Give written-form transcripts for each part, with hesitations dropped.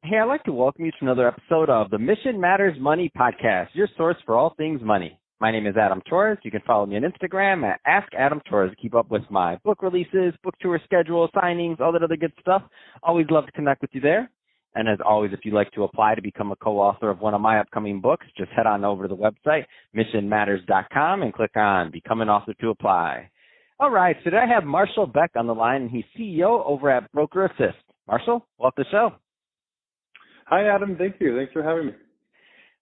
Hey, I'd like to welcome you to another episode of the Mission Matters Money podcast, your source for all things money. My name is Adam Torres. You can follow me on Instagram at AskAdamTorres to keep up with my book releases, book tour schedule, signings, all that other good stuff. Always love to connect with you there. And as always, if you'd like to apply to become a co-author of one of my upcoming books, just head on over to the website, missionmatters.com, and click on Become an Author to apply. All right, so today I have Marshall Beck on the line, and he's CEO over at Broker Assist. Marshall, welcome to the show. Hi, Adam. Thank you. Thanks for having me.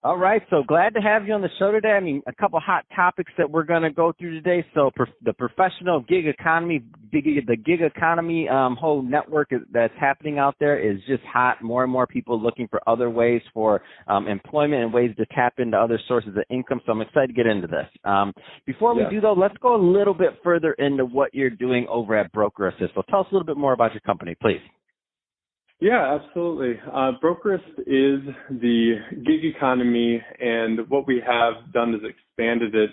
All right, so glad to have you on the show today. I mean, a couple hot topics that we're going to go through today. So the professional gig economy, the gig economy whole network that's happening out there is just hot. More and more people looking for other ways for employment and ways to tap into other sources of income. So I'm excited to get into this. Before we do, though, let's go a little bit further into what you're doing over at Broker Assist. So tell us a little bit more about your company, please. Yeah, absolutely. Brokerist is the gig economy, and what we have done is expanded it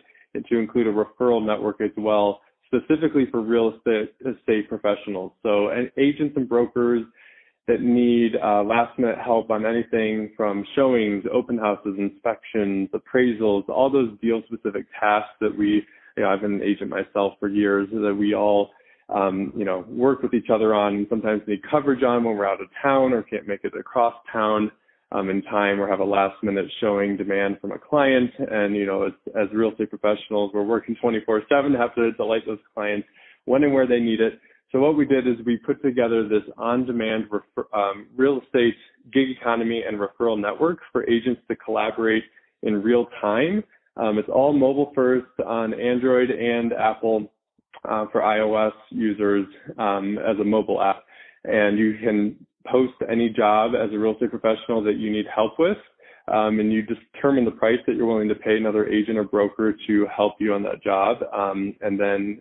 to include a referral network as well, specifically for real estate professionals. So agents and brokers that need last-minute help on anything from showings, open houses, inspections, appraisals, all those deal-specific tasks that I've been an agent myself for years, that we all work with each other on, and sometimes need coverage on when we're out of town or can't make it across town in time, or have a last minute showing demand from a client. And, as real estate professionals, we're working 24/7 to have to delight those clients when and where they need it. So what we did is we put together this on-demand real estate gig economy and referral network for agents to collaborate in real time. It's all mobile first on Android and Apple. For iOS users as a mobile app. And you can post any job as a real estate professional that you need help with, and you determine the price that you're willing to pay another agent or broker to help you on that job. And then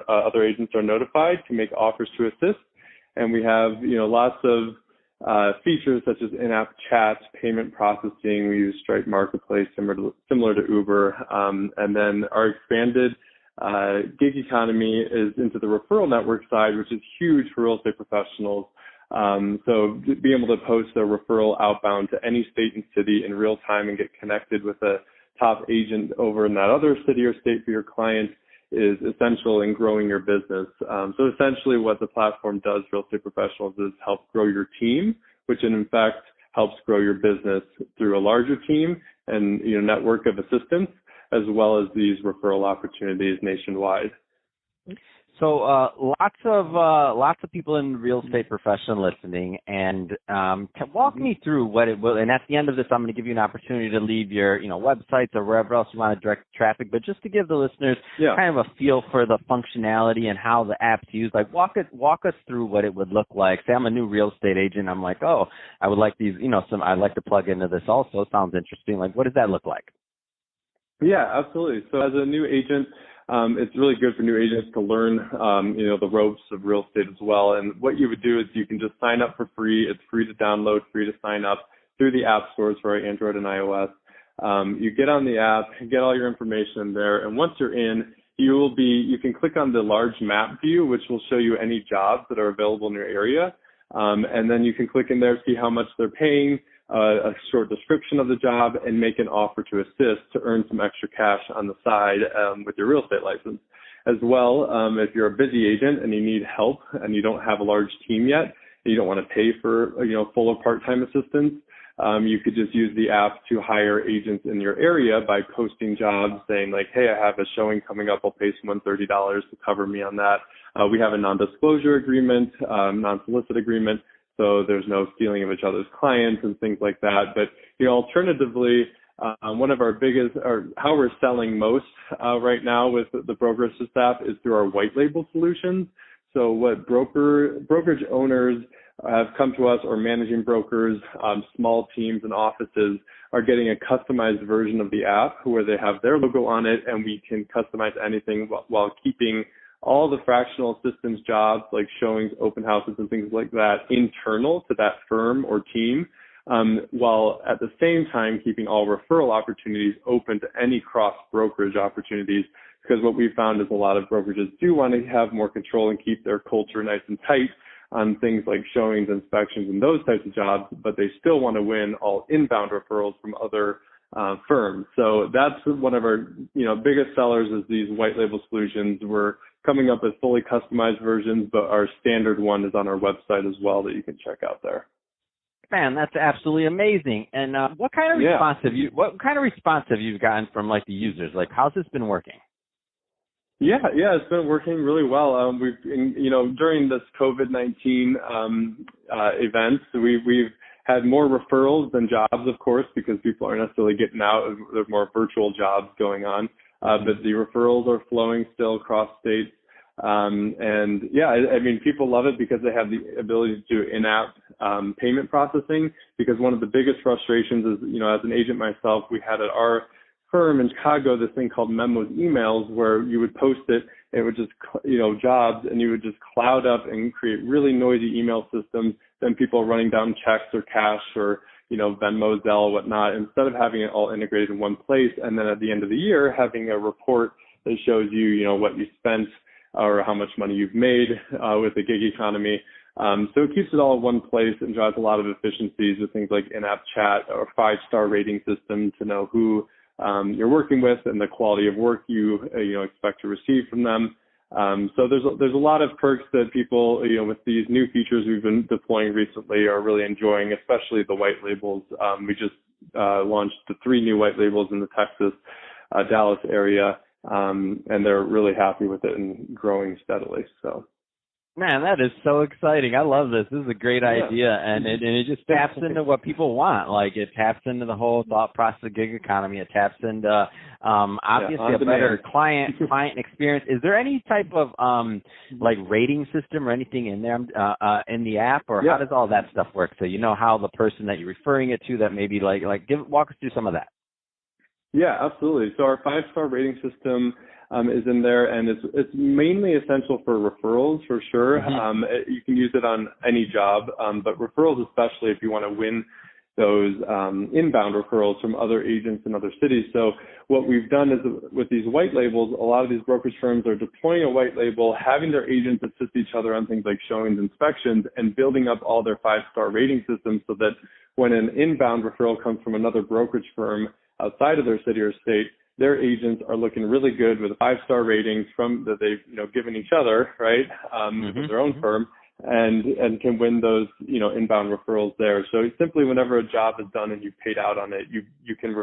other agents are notified to make offers to assist. And we have, lots of features such as in-app chat, payment processing. We use Stripe Marketplace, similar to Uber. And then our expanded gig economy is into the referral network side, which is huge for real estate professionals. So being able to post a referral outbound to any state and city in real time and get connected with a top agent over in that other city or state for your client is essential in growing your business. So essentially what the platform does for real estate professionals is help grow your team, which in fact helps grow your business through a larger team and network of assistants, as well as these referral opportunities nationwide. So lots of people in the real estate profession listening, and walk me through what it will. And at the end of this, I'm going to give you an opportunity to leave your websites or wherever else you want to direct traffic. But just to give the listeners kind of a feel for the functionality and how the app's used, like walk us through what it would look like. Say I'm a new real estate agent. I'm like, oh, I would like these. I'd like to plug into this also. It sounds interesting. Like, what does that look like? Yeah, absolutely. So as a new agent, it's really good for new agents to learn, the ropes of real estate as well. And what you would do is you can just sign up for free. It's free to download, free to sign up through the app stores for Android and iOS. You get on the app, get all your information in there. And once you're in, you can click on the large map view, which will show you any jobs that are available in your area. And then you can click in there, see how much they're paying, a short description of the job, and make an offer to assist to earn some extra cash on the side with your real estate license. As well, if you're a busy agent and you need help and you don't have a large team yet, and you don't want to pay for full or part-time assistance, you could just use the app to hire agents in your area by posting jobs saying like, hey, I have a showing coming up. I'll pay someone $30 to cover me on that. We have a non-disclosure agreement, non-solicit agreement. So there's no stealing of each other's clients and things like that. But, alternatively, one of our biggest, or how we're selling most right now with the Broker Assist app is through our white label solutions. So what brokerage owners have come to us, or managing brokers, small teams and offices, are getting a customized version of the app where they have their logo on it, and we can customize anything while keeping all the fractional assistance jobs like showings, open houses, and things like that internal to that firm or team, while at the same time keeping all referral opportunities open to any cross-brokerage opportunities. Because what we found is a lot of brokerages do want to have more control and keep their culture nice and tight, on things like showings, inspections, and those types of jobs, but they still want to win all inbound referrals from other firms. So that's one of our biggest sellers is these white label solutions. We're coming up with fully customized versions, but our standard one is on our website as well that you can check out there. Man, that's absolutely amazing. And what kind of response have you gotten from like the users? Like, how's this been working? Yeah, it's been working really well. We've, during this COVID-19 events, we've had more referrals than jobs, of course, because people aren't necessarily getting out. There's more virtual jobs going on, but the referrals are flowing still across states. And yeah, I mean, people love it because they have the ability to do in-app payment processing. Because one of the biggest frustrations is, as an agent myself, we had at our firm in Chicago this thing called memos emails, where you would post it, and it would just, jobs, and you would just cloud up and create really noisy email systems. Then people running down checks or cash or Venmo, Zelle, whatnot, instead of having it all integrated in one place, and then at the end of the year having a report that shows you, what you spent or how much money you've made with the gig economy. So it keeps it all in one place and drives a lot of efficiencies with things like in-app chat or 5-star rating system to know who you're working with and the quality of work you expect to receive from them. So there's a lot of perks that people with these new features we've been deploying recently are really enjoying, especially the white labels. We just launched the 3 new white labels in the Texas, Dallas area. And they're really happy with it and growing steadily. So, man, that is so exciting. I love this. This is a great idea, and it just taps into what people want. Like, it taps into the whole thought process of gig economy. It taps into obviously a better client experience. Is there any type of like rating system or anything in there in the app, or how does all that stuff work? So you know how the person that you're referring it to that maybe walk us through some of that. Yeah, absolutely. So our 5-star rating system is in there, and it's mainly essential for referrals for sure. Mm-hmm. You can use it on any job, but referrals especially if you want to win those inbound referrals from other agents in other cities. So what we've done is with these white labels, a lot of these brokerage firms are deploying a white label, having their agents assist each other on things like showings, inspections, and building up all their 5-star rating systems so that when an inbound referral comes from another brokerage firm outside of their city or state, their agents are looking really good with 5-star ratings from that they've given each other, right, with their own firm, and can win those inbound referrals there. So simply, whenever a job is done and you've paid out on it, you can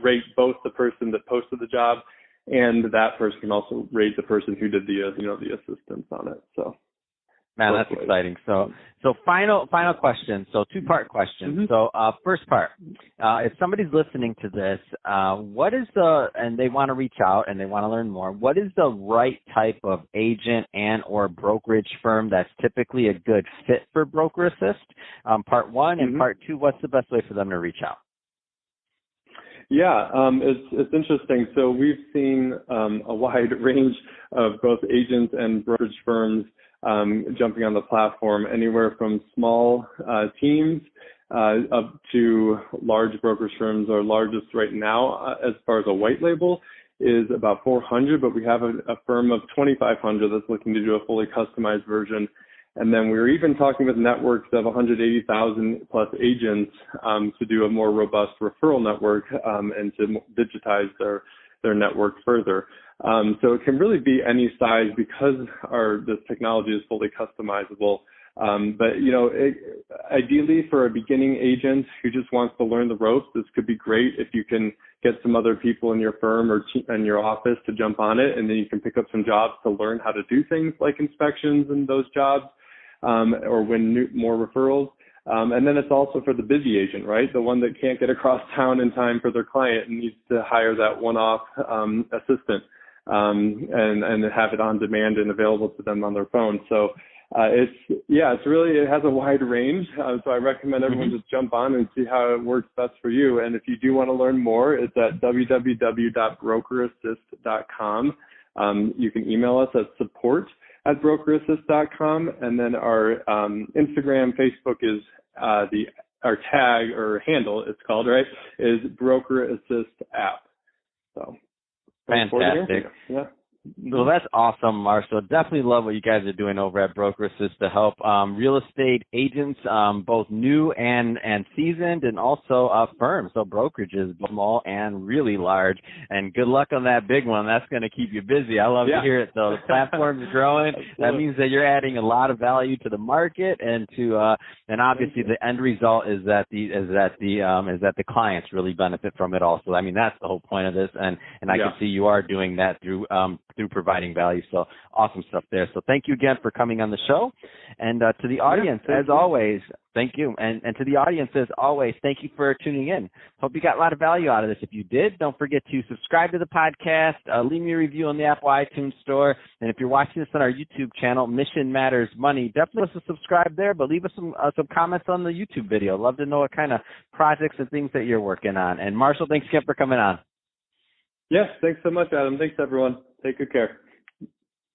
rate both the person that posted the job, and that person can also rate the person who did the the assistance on it. So. Man, that's exciting. So final question. So 2-part question. Mm-hmm. So first part, if somebody's listening to this, and they want to reach out and they want to learn more, what is the right type of agent and or brokerage firm that's typically a good fit for Broker Assist? Part 1, mm-hmm. and part 2, what's the best way for them to reach out? Yeah, it's interesting. So we've seen a wide range of both agents and brokerage firms jumping on the platform, anywhere from small teams up to large brokerage firms. Our largest right now, as far as a white label, is about 400, but we have a firm of 2,500 that's looking to do a fully customized version. And then we're even talking with networks of 180,000 plus agents to do a more robust referral network and to digitize their network further. So it can really be any size because this technology is fully customizable. But ideally for a beginning agent who just wants to learn the ropes, this could be great if you can get some other people in your firm or in your office to jump on it, and then you can pick up some jobs to learn how to do things like inspections in those jobs, or win more referrals. And then it's also for the busy agent, right? The one that can't get across town in time for their client and needs to hire that one-off assistant and have it on demand and available to them on their phone. So it has a wide range. So I recommend everyone just jump on and see how it works best for you. And if you do want to learn more, it's at www.brokerassist.com. You can email us at support@brokerassist.com, and then our Instagram, Facebook is our tag or handle, it's called, right, is Broker Assist app. So fantastic. Yeah. Well, that's awesome, Marshall. Definitely love what you guys are doing over at Broker Assist to help real estate agents, both new and seasoned, and also firms, so brokerages, small and really large. And good luck on that big one. That's going to keep you busy. I love to hear it, though. The platform's growing. That means that you're adding a lot of value to the market, and and obviously the end result is that the clients really benefit from it also. I mean, that's the whole point of this, and I can see you are doing that through providing value. So awesome stuff there. So thank you again for coming on the show. And to the audience, as always, thank you. And to the audience, as always, thank you for tuning in. Hope you got a lot of value out of this. If you did, don't forget to subscribe to the podcast, leave me a review on the Apple iTunes Store. And if you're watching this on our YouTube channel, Mission Matters Money, definitely subscribe there, but leave us some comments on the YouTube video. Love to know what kind of projects and things that you're working on. And Marshall, thanks again for coming on. Yes, thanks so much, Adam. Thanks, everyone. Take good care.